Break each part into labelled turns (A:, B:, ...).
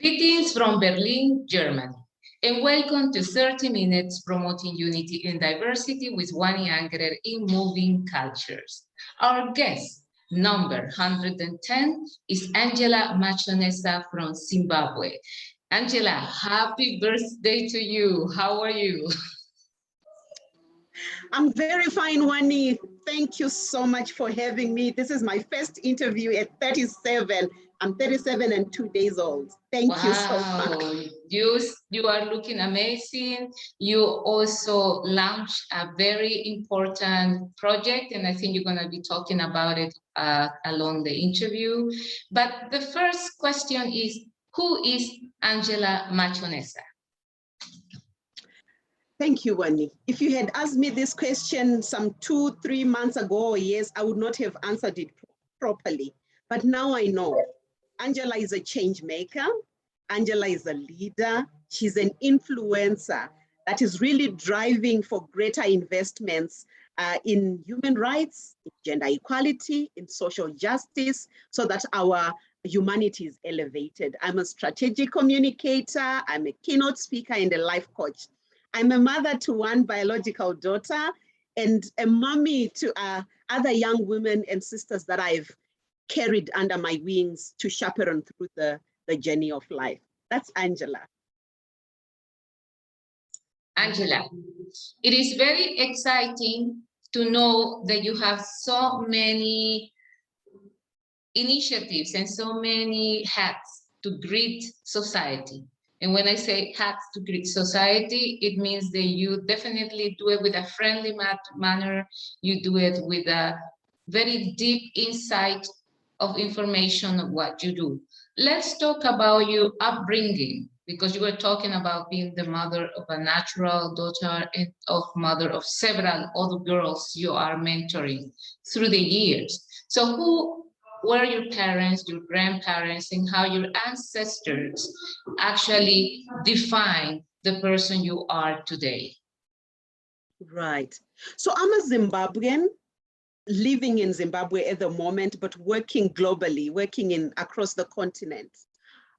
A: Greetings from Berlin, Germany, and welcome to 30 Minutes Promoting Unity and Diversity with Wanayran Alvarez in Moving Cultures. Our guest, number 110, is Angela Machonesa from Zimbabwe. Angela, happy birthday to you. How are you?
B: I'm very fine, Wani. Thank you so much for having me. This is my first interview at 37. I'm 37 and 2 days old. Thank you so much.
A: You are looking amazing. You also launched a very important project, and I think you're going to be talking about it along the interview. But the first question is, who is Angela Machonesa?
B: Thank you, Wani. If you had asked me this question some 2-3 months ago or years, I would not have answered it properly. But now I know. Angela is a change maker. Angela is a leader. She's an influencer that is really driving for greater investments in human rights, in gender equality, in social justice, so that our humanity is elevated. I'm a strategic communicator. I'm a keynote speaker and a life coach. I'm a mother to one biological daughter and a mommy to other young women and sisters that I've carried under my wings to chaperone through the journey of life. That's Angela.
A: Angela, it is very exciting to know that you have so many initiatives and so many hats to greet society. And when I say hats to greet society, it means that you definitely do it with a friendly manner. You do it with a very deep insight of information of what you do. Let's talk about your upbringing, because you were talking about being the mother of a natural daughter and of mother of several other girls you are mentoring through the years. So who were your parents, your grandparents, and how your ancestors actually define the person you are today?
B: Right. So I'm a Zimbabwean, living in Zimbabwe at the moment, but working globally, working across the continent.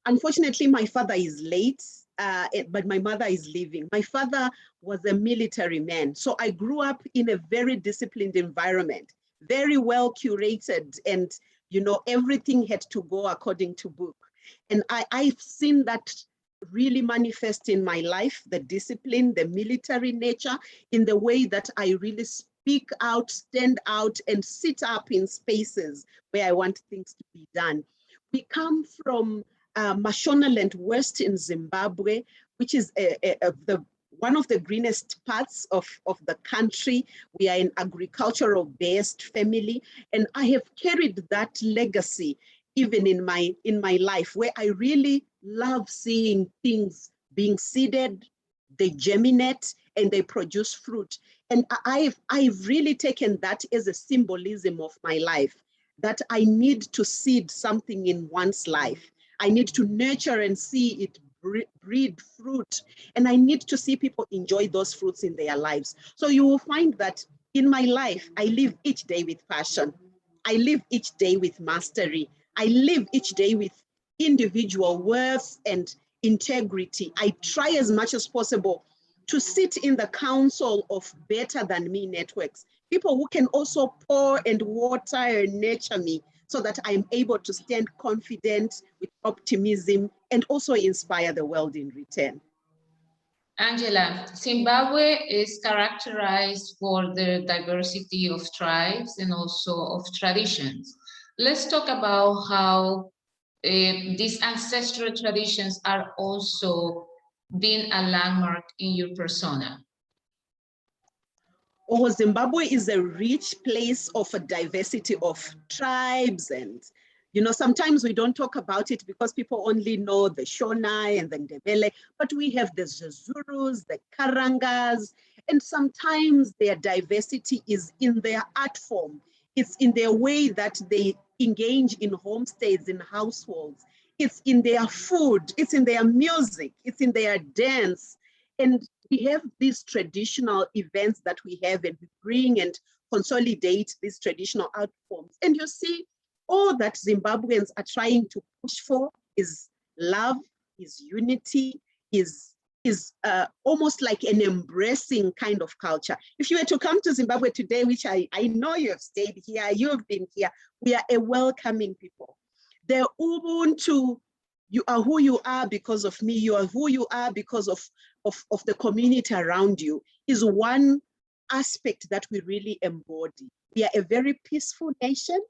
B: Unfortunately, my father is late, but my mother is living. My father was a military man. So I grew up in a very disciplined environment, very well curated, and everything had to go according to book. And I've seen that really manifest in my life, the discipline, the military nature, in the way that I really speak out, stand out, and sit up in spaces where I want things to be done. We come from Mashonaland West in Zimbabwe, which is one of the greenest parts of the country. We are an agricultural-based family, and I have carried that legacy even in my life, where I really love seeing things being seeded, they germinate, and they produce fruit. And I've really taken that as a symbolism of my life, that I need to seed something in one's life. I need to nurture and see it breed fruit, and I need to see people enjoy those fruits in their lives. So you will find that in my life, I live each day with passion. I live each day with mastery. I live each day with individual worth and integrity. I try as much as possible to sit in the council of better than me networks, people who can also pour and water and nurture me, so that I'm able to stand confident with optimism and also inspire the world in return.
A: Angela, Zimbabwe is characterized for the diversity of tribes and also of traditions. Let's talk about how these ancestral traditions are also being a landmark in your persona.
B: Oh, Zimbabwe is a rich place of a diversity of tribes, and sometimes we don't talk about it because people only know the Shona and the Ndebele, but we have the Zezurus, the Karangas, and sometimes their diversity is in their art form. It's in their way that they engage in homesteads, in households. It's in their food, it's in their music, it's in their dance. And we have these traditional events that we have, and we bring and consolidate these traditional art forms. And you see, all that Zimbabweans are trying to push for is love, is unity, is almost like an embracing kind of culture. If you were to come to Zimbabwe today, which I know you have stayed here, you have been here, we are a welcoming people. The Ubuntu, you are who you are because of me, you are who you are because of the community around you, is one aspect that we really embody. We are a very peaceful nation.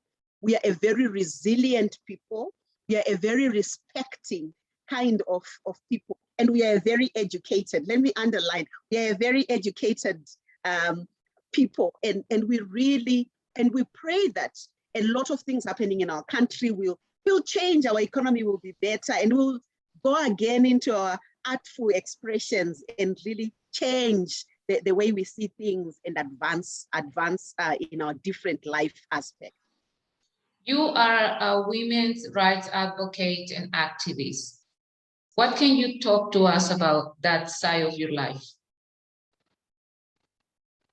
B: We are a very resilient people. We are a very respecting kind of people. And we are very educated. Let me underline, we are a very educated people. And we really, and we pray that a lot of things happening in our country will change, our economy will be better, and we'll go again into our artful expressions and really change the way we see things and advance in our different life aspects.
A: You are a women's rights advocate and activist. What can you talk to us about that side of your life?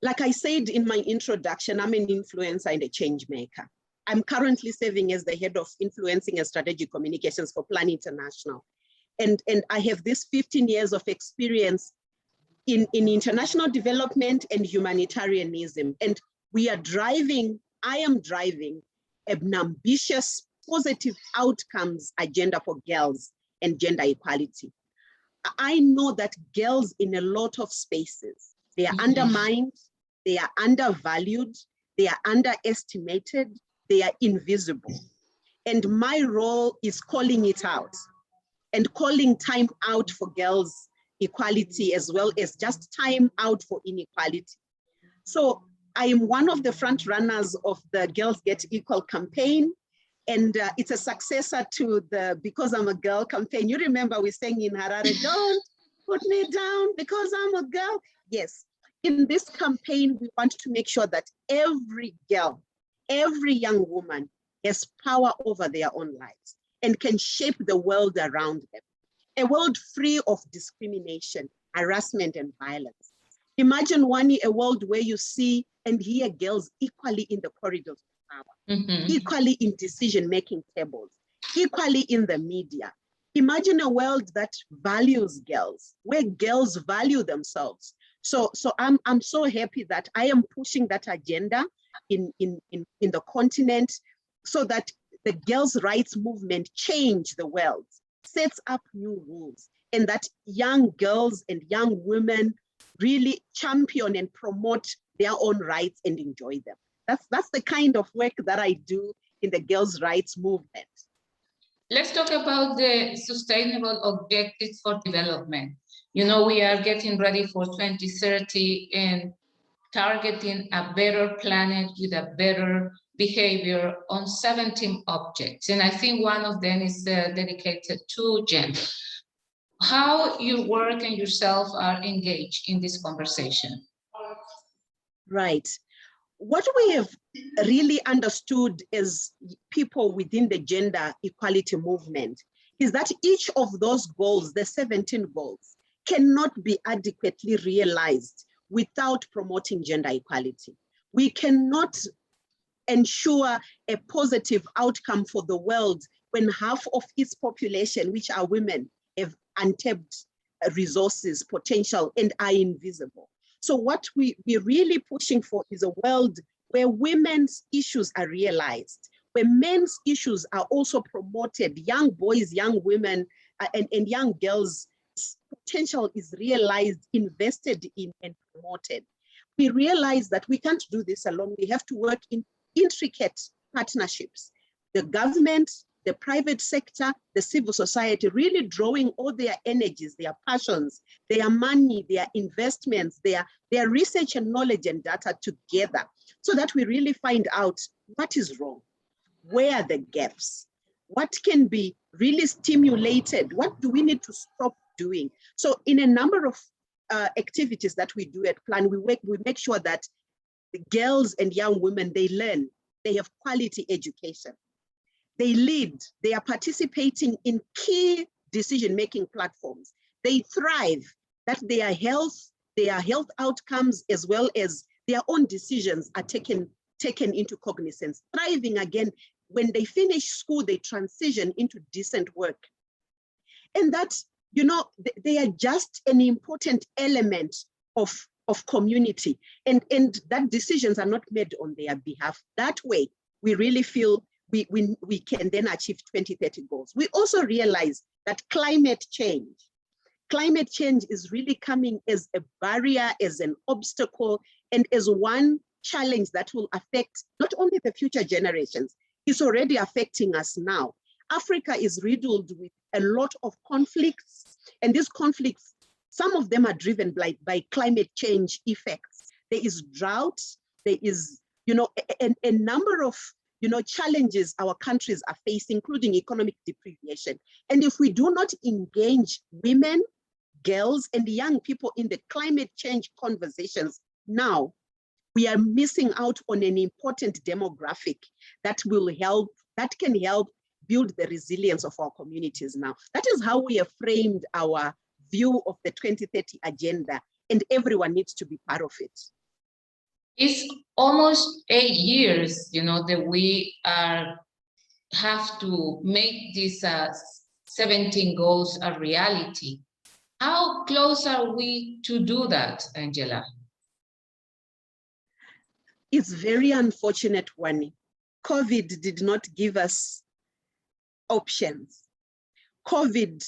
B: Like I said in my introduction, I'm an influencer and a change maker. I'm currently serving as the head of influencing and strategic communications for Plan International. And I have this 15 years of experience in international development and humanitarianism. And I am driving an ambitious, positive outcomes agenda for girls and gender equality. I know that girls in a lot of spaces, they are undermined, they are undervalued, they are underestimated, they are invisible. And my role is calling it out and calling time out for girls' equality, as well as just time out for inequality. So I am one of the front runners of the Girls Get Equal campaign. And it's a successor to the Because I'm a Girl campaign. You remember we sang in Harare, don't put me down because I'm a girl. Yes, in this campaign, we want to make sure that every girl, every young woman has power over their own lives and can shape the world around them. A world free of discrimination, harassment, and violence. Imagine, Wani, a world where you see and hear girls equally in the corridors of power, equally in decision-making tables, equally in the media. Imagine a world that values girls, where girls value themselves. So I'm so happy that I am pushing that agenda in the continent, so that the girls' rights movement change the world, sets up new rules, and that young girls and young women really champion and promote their own rights and enjoy them. That's the kind of work that I do in the girls' rights movement.
A: Let's talk about the sustainable objectives for development. You know, we are getting ready for 2030 and targeting a better planet with a better behavior on 17 objects. And I think one of them is dedicated to gender. How your work and yourself are engaged in this conversation?
B: Right. What we have really understood as people within the gender equality movement is that each of those goals, the 17 goals, cannot be adequately realized without promoting gender equality. We cannot ensure a positive outcome for the world when half of its population, which are women, have untapped resources, potential, and are invisible. So what we're really pushing for is a world where women's issues are realized, where men's issues are also promoted, young boys, young women, and young girls' potential is realized, invested in, and promoted. We realize that we can't do this alone. We have to work in intricate partnerships. The government, the private sector, the civil society, really drawing all their energies, their passions, their money, their investments, their research and knowledge and data together, so that we really find out what is wrong, where are the gaps, what can be really stimulated, what do we need to stop doing. So in a number of activities that we do at Plan, we make sure that the girls and young women, they learn, they have quality education. They lead, they are participating in key decision-making platforms. They thrive, that their health outcomes, as well as their own decisions, are taken into cognizance. Thriving again, when they finish school, they transition into decent work. and that, you know, they are just an important element of community, and that decisions are not made on their behalf. That way, we really feel we can then achieve 2030 goals. We also realize that climate change is really coming as a barrier, as an obstacle, and as one challenge that will affect not only the future generations, it's already affecting us now. Africa is riddled with a lot of conflicts, and these conflicts, some of them are driven by climate change effects. There is drought, there is, you know, a number of, you know, challenges our countries are facing, including economic deprivation. And if we do not engage women, girls, and young people in the climate change conversations now, we are missing out on an important demographic that can help build the resilience of our communities now. That is how we have framed our view of the 2030 agenda, and everyone needs to be part of it.
A: It's almost 8 years, you know, that we have to make these 17 goals a reality. How close are we to do that, Angela?
B: It's very unfortunate, Wani. COVID did not give us options. COVID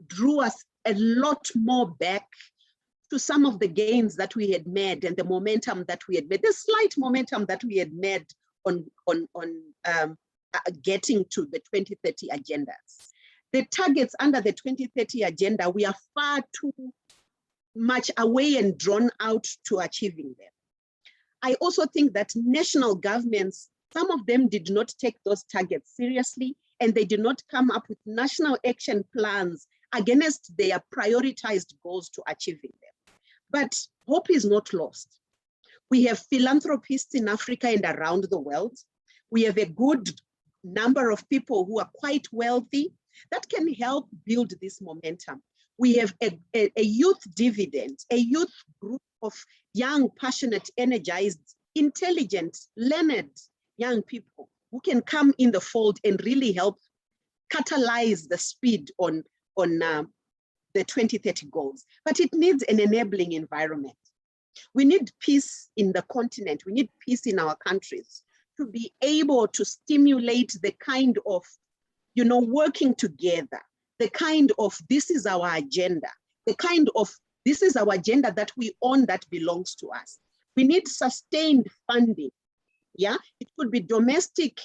B: drew us a lot more back to some of the gains that we had made and the momentum that we had made, the slight momentum that we had made on getting to the 2030 agendas. The targets under the 2030 agenda, we are far too much away and drawn out to achieving them. I also think that national governments, some of them did not take those targets seriously, and they did not come up with national action plans against their prioritized goals to achieving them. But hope is not lost. We have philanthropists in Africa and around the world. We have a good number of people who are quite wealthy that can help build this momentum. We have a youth dividend, a youth group of young, passionate, energized, intelligent, learned young people who can come in the fold and really help catalyze the speed on the 2030 goals. But it needs an enabling environment. We need peace in the continent. We need peace in our countries to be able to stimulate the kind of, you know, working together, the kind of, this is our agenda, the kind of, this is our agenda that we own, that belongs to us. We need sustained funding. Yeah, it could be domestic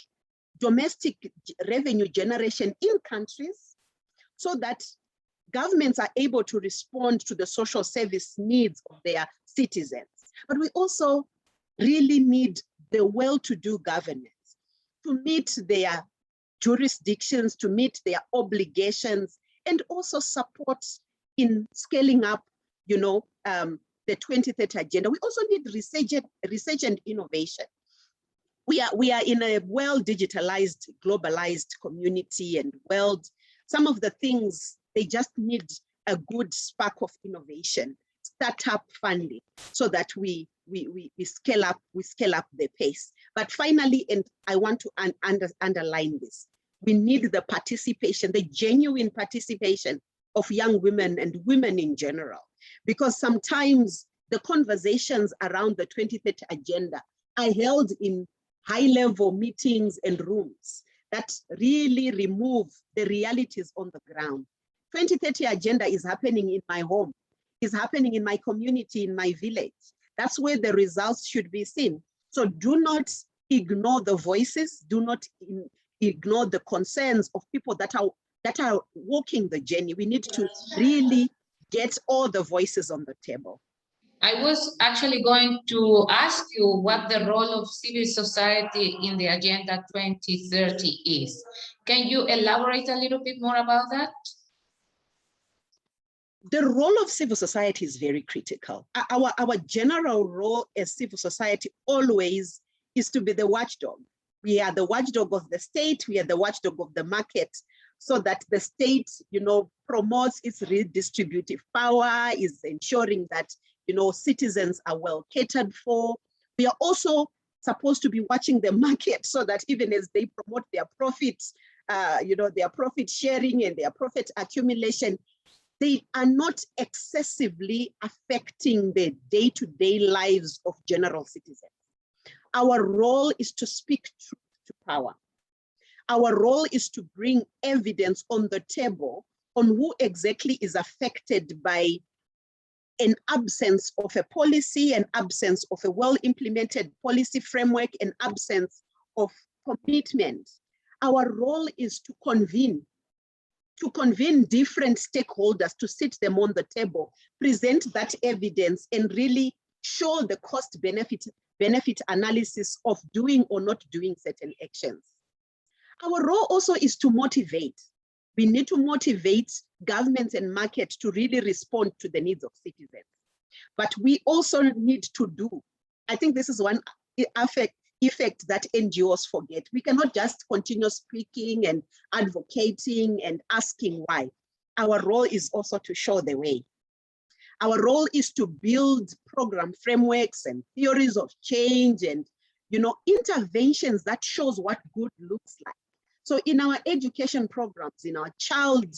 B: revenue generation in countries so that governments are able to respond to the social service needs of their citizens. But we also really need the well-to-do governments to meet their jurisdictions, to meet their obligations, and also support in scaling up, you know, the 2030 agenda. We also need research and innovation. We are in a well-digitalized, globalized community and world. Some of the things, they just need a good spark of innovation, startup funding, so that we scale up the pace. But finally, and I want to underline this, we need the participation, the genuine participation of young women and women in general, because sometimes the conversations around the 2030 agenda are held in high-level meetings and rooms that really remove the realities on the ground. 2030 agenda is happening in my home, is happening in my community, in my village. That's where the results should be seen. So do not ignore the voices, do not ignore the concerns of people that are walking the journey. We need to really get all the voices on the table.
A: I was actually going to ask you what the role of civil society in the Agenda 2030 is. Can you elaborate a little bit more about that?
B: The role of civil society is very critical. Our general role as civil society always is to be the watchdog. We are the watchdog of the state, we are the watchdog of the market, so that the state, you know, promotes its redistributive power, is ensuring that, you know, citizens are well catered for. We are also supposed to be watching the market so that even as they promote their profits, their profit sharing and their profit accumulation, they are not excessively affecting the day-to-day lives of general citizens. Our role is to speak truth to power. Our role is to bring evidence on the table on who exactly is affected by an absence of a policy, an absence of a well-implemented policy framework, an absence of commitment. Our role is to convene different stakeholders, to sit them on the table, present that evidence, and really show the cost benefit analysis of doing or not doing certain actions. Our role also is to motivate. We need to motivate governments and markets to really respond to the needs of citizens. But we also need to do, I think this is one effect that NGOs forget. We cannot just continue speaking and advocating and asking why. Our role is also to show the way. Our role is to build program frameworks and theories of change and interventions that shows what good looks like. So in our education programs, in our child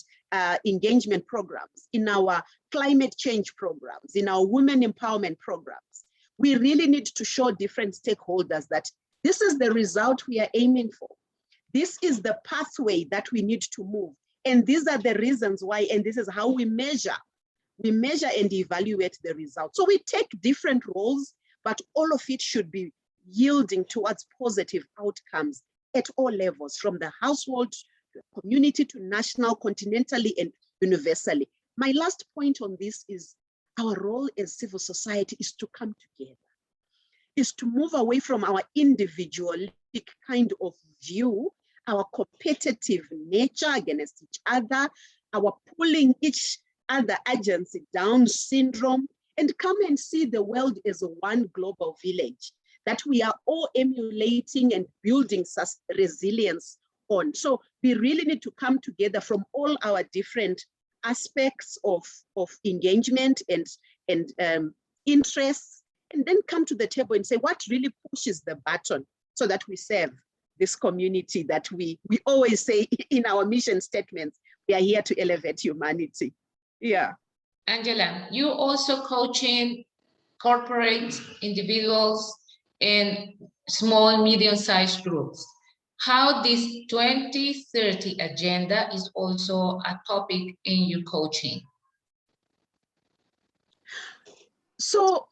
B: engagement programs, in our climate change programs, in our women empowerment programs, we really need to show different stakeholders that this is the result we are aiming for. This is the pathway that we need to move. And these are the reasons why, and this is how we measure. We measure and evaluate the results. So we take different roles, but all of it should be yielding towards positive outcomes at all levels, from the household to community to national, continentally, and universally. My last point on this is our role as civil society is to come together, is to move away from our individualistic kind of view, our competitive nature against each other, our pulling each other agency down syndrome, and come and see the world as one global village that we are all emulating and building resilience on. So we really need to come together from all our different aspects of engagement and interests, and then come to the table and say what really pushes the button so that we serve this community that we always say in our mission statements, we are here to elevate humanity. Yeah.
A: Angela, you also coaching corporate individuals and small, medium-sized groups. How this 2030 agenda is also a topic in your coaching?
B: So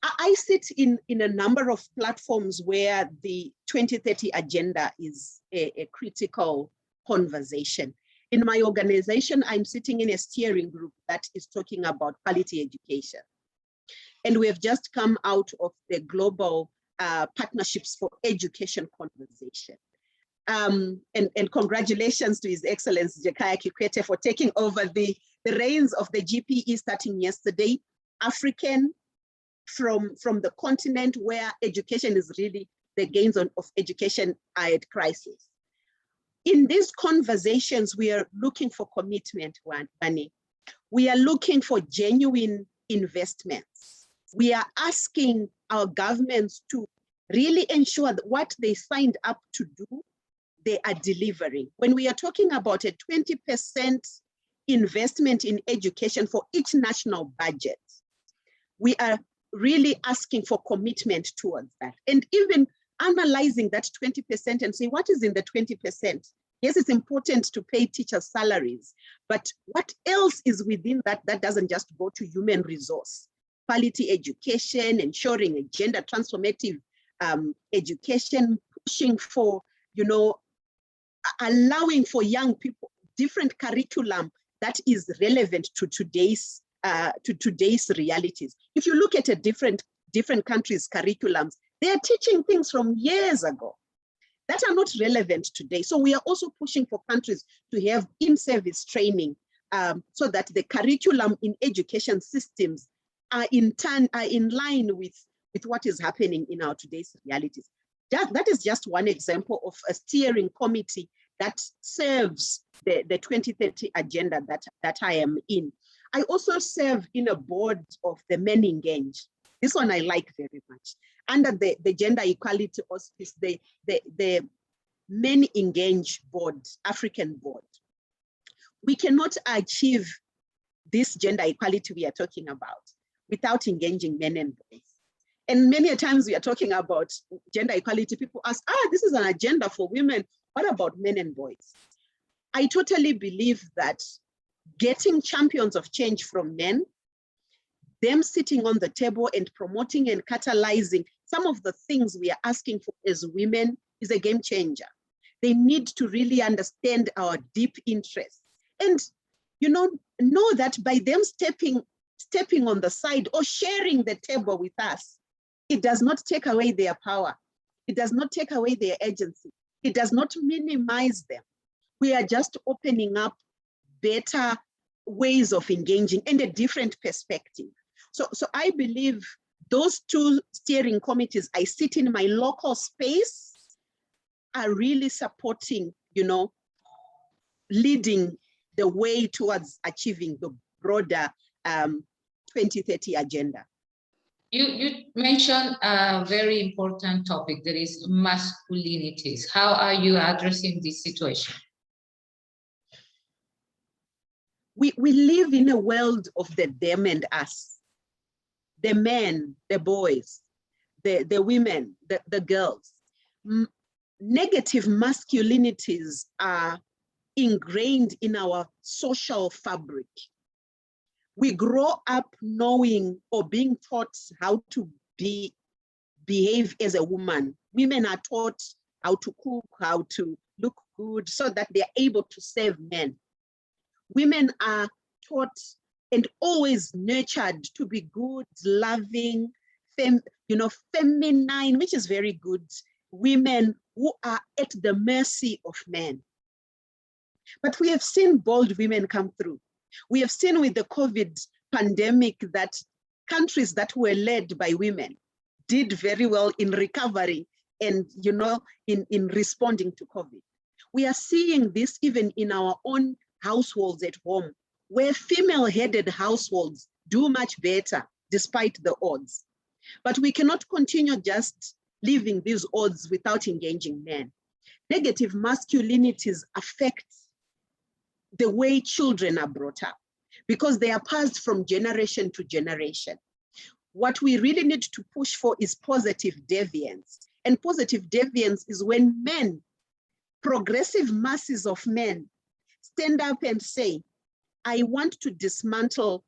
B: I sit in a number of platforms where the 2030 agenda is a critical conversation. In my organization, I'm sitting in a steering group that is talking about quality education. And we have just come out of the global partnerships for education conversation. And congratulations to His Excellency Jakaya Kikwete for taking over the reins of the GPE starting yesterday. African from the continent where education is really the gains of education are at crisis. In these conversations, we are looking for commitment, Wani. We are looking for genuine investments. We are asking our governments to really ensure that what they signed up to do, they are delivering. When we are talking about a 20% investment in education for each national budget, we are really asking for commitment towards that. And even analyzing that 20% and say, what is in the 20%? Yes, it's important to pay teachers' salaries, but what else is within that that doesn't just go to human resource? Quality education, ensuring a gender transformative education, pushing for, allowing for young people different curriculum that is relevant to today's realities. If you look at a different countries' curriculums, they are teaching things from years ago that are not relevant today. So we are also pushing for countries to have in-service training so that the curriculum in education systems are in line with what is happening in our today's realities. That is just one example of a steering committee that serves the 2030 agenda that I am in. I also serve in a board of the Men Engage. This one I like very much. Under the gender equality auspice, the men engage board, African board. We cannot achieve this gender equality we are talking about without engaging men and boys. And many a times we are talking about gender equality, people ask, this is an agenda for women. What about men and boys? I totally believe that getting champions of change from men, them sitting on the table and promoting and catalyzing some of the things we are asking for as women is a game changer. They need to really understand our deep interests. And know that by them stepping on the side or sharing the table with us, it does not take away their power. It does not take away their agency. It does not minimize them. We are just opening up better ways of engaging and a different perspective. So I believe those two steering committees I sit in my local space are really supporting, leading the way towards achieving the broader 2030 agenda.
A: You mentioned a very important topic, that is masculinities. How are you addressing this situation?
B: We live in a world of the them and us. The men, the boys, the women, the girls. Negative masculinities are ingrained in our social fabric. We grow up knowing or being taught how to behave as a woman. Women are taught how to cook, how to look good so that they're able to serve men. Women are taught and always nurtured to be good, loving, feminine, which is very good. Women who are at the mercy of men. But we have seen bold women come through. We have seen with the COVID pandemic that countries that were led by women did very well in recovering and, in responding to COVID. We are seeing this even in our own households at home, where female-headed households do much better despite the odds. But we cannot continue just leaving these odds without engaging men. Negative masculinities affect the way children are brought up because they are passed from generation to generation. What we really need to push for is positive deviance. And positive deviance is when men, progressive masses of men, stand up and say, I want to dismantle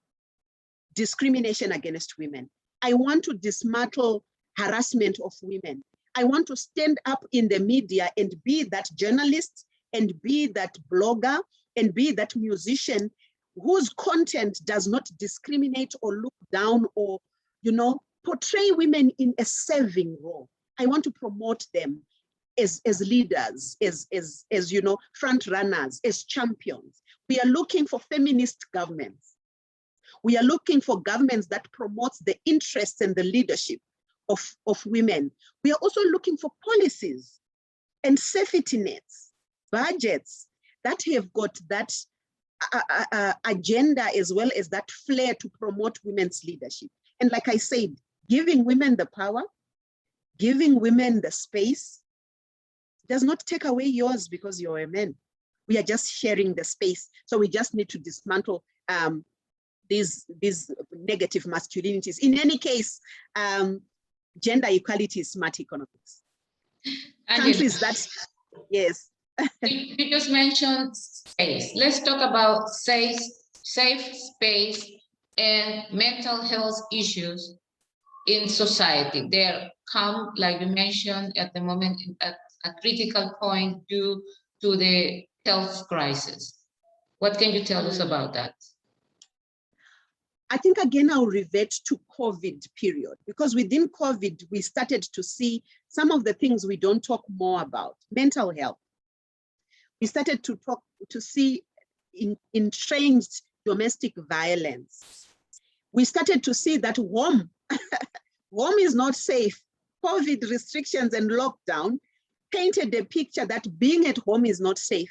B: discrimination against women. I want to dismantle harassment of women. I want to stand up in the media and be that journalist and be that blogger and be that musician whose content does not discriminate or look down or, portray women in a serving role. I want to promote them as leaders, as front runners, as champions. We are looking for feminist governments. We are looking for governments that promotes the interests and the leadership of women. We are also looking for policies and safety nets, budgets that have got that agenda as well as that flair to promote women's leadership. And like I said, giving women the power, giving women the space does not take away yours because you're a man. We are just sharing the space. So we just need to dismantle these negative masculinities. In any case, gender equality is smart economics. Countries that, yes.
A: You just mentioned space. Let's talk about safe space and mental health issues in society. They come, like you mentioned, at the moment at a critical point due to the health crisis. What can you tell us about that?
B: I think, again, I'll revert to COVID period, because within COVID, we started to see some of the things we don't talk more about, mental health. We started to see entrenched domestic violence. We started to see that home is not safe. COVID restrictions and lockdown painted a picture that being at home is not safe.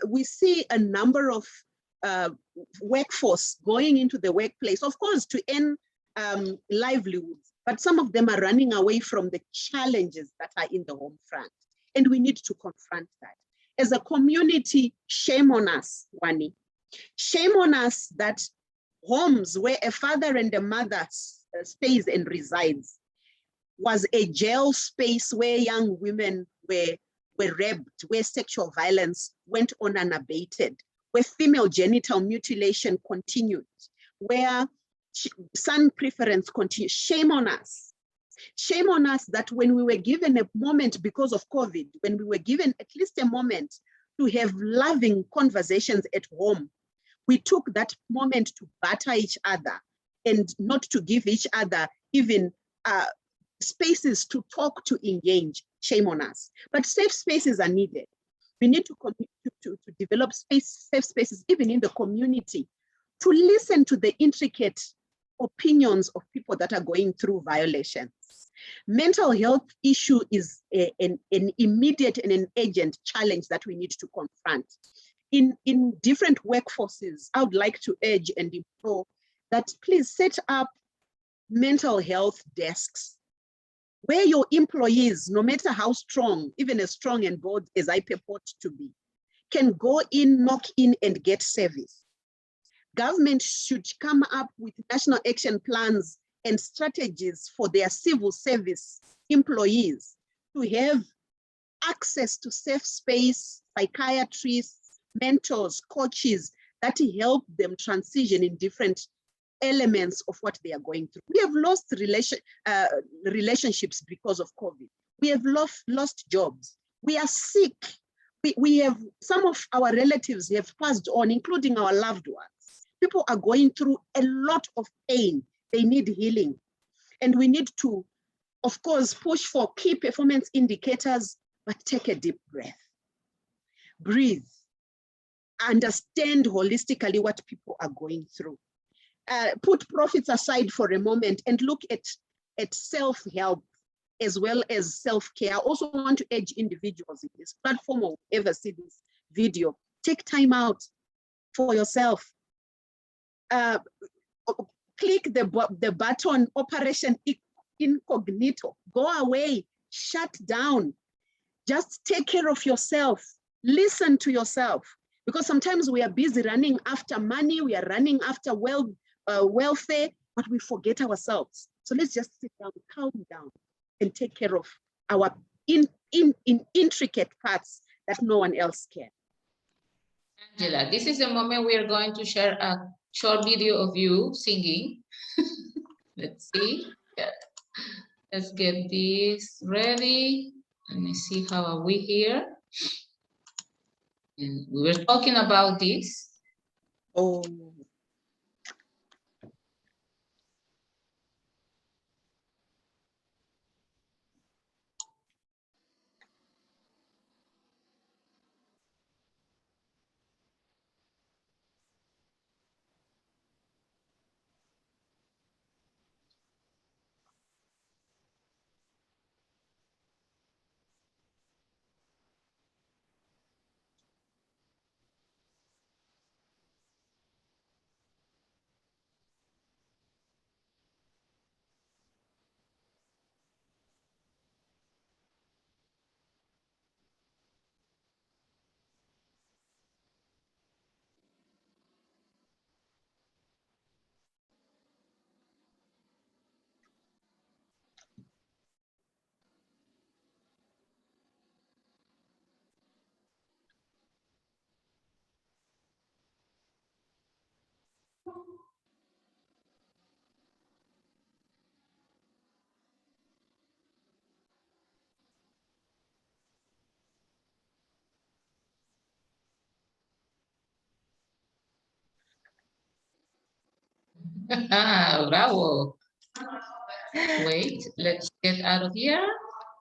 B: We see a number of workforce going into the workplace, of course, to earn livelihoods, but some of them are running away from the challenges that are in the home front. And we need to confront that. As a community, shame on us, Wani. Shame on us that homes where a father and a mother stays and resides was a jail space where young women were raped, where sexual violence went on unabated, where female genital mutilation continued, where son preference continued. Shame on us. Shame on us that when we were given a moment because of COVID, when we were given at least a moment to have loving conversations at home, we took that moment to batter each other and not to give each other even spaces to talk, to engage. Shame on us. But safe spaces are needed. We need to develop safe spaces, even in the community, to listen to the intricate opinions of people that are going through violations. Mental health issue is an immediate and an urgent challenge that we need to confront. In different workforces, I would like to urge and implore that please set up mental health desks where your employees, no matter how strong, even as strong and bold as I purport to be, can go in, knock in, and get service. Government should come up with national action plans and strategies for their civil service employees to have access to safe space, psychiatrists, mentors, coaches that help them transition in different elements of what they are going through. We have lost relationships because of COVID. We have lost jobs. We are sick. We have, some of our relatives have passed on, including our loved ones. People are going through a lot of pain. They need healing. And we need to, of course, push for key performance indicators, but take a deep breath. Breathe. Understand holistically what people are going through. Put profits aside for a moment and look at self-help as well as self-care. I also want to urge individuals in this platform or whoever see this video, take time out for yourself. Click the button, Operation Incognito. Go away, shut down. Just take care of yourself. Listen to yourself. Because sometimes we are busy running after money, we are running after welfare, but we forget ourselves. So let's just sit down, calm down, and take care of our intricate parts that no one else can.
A: Angela, this is the moment we are going to share a short video of you singing. Let's see. Yeah. Let's get this ready. Let me see how are we here. And we were talking about this.
B: Oh.
A: Bravo. Wait, let's get out of here.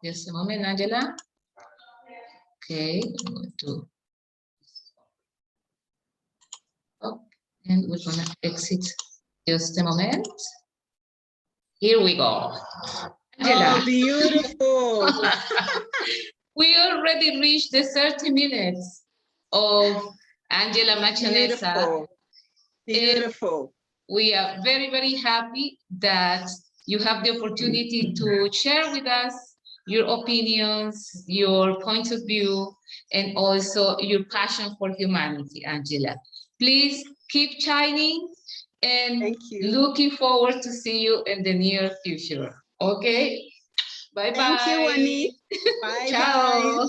A: Just a moment, Angela. Okay, I'm going to. Oh, and we're gonna exit. Just a moment. Here we go. Angela.
B: Oh, beautiful.
A: We already reached the 30 minutes of Angela Machonesa.
B: Beautiful. Beautiful.
A: We are very, very happy that you have the opportunity to share with us your opinions, your point of view, and also your passion for humanity, Angela. Please keep shining, and
B: Thank you.
A: looking forward to see you in the near future. Okay? Bye-bye.
B: Thank you, Wani. Bye-bye.
A: Ciao.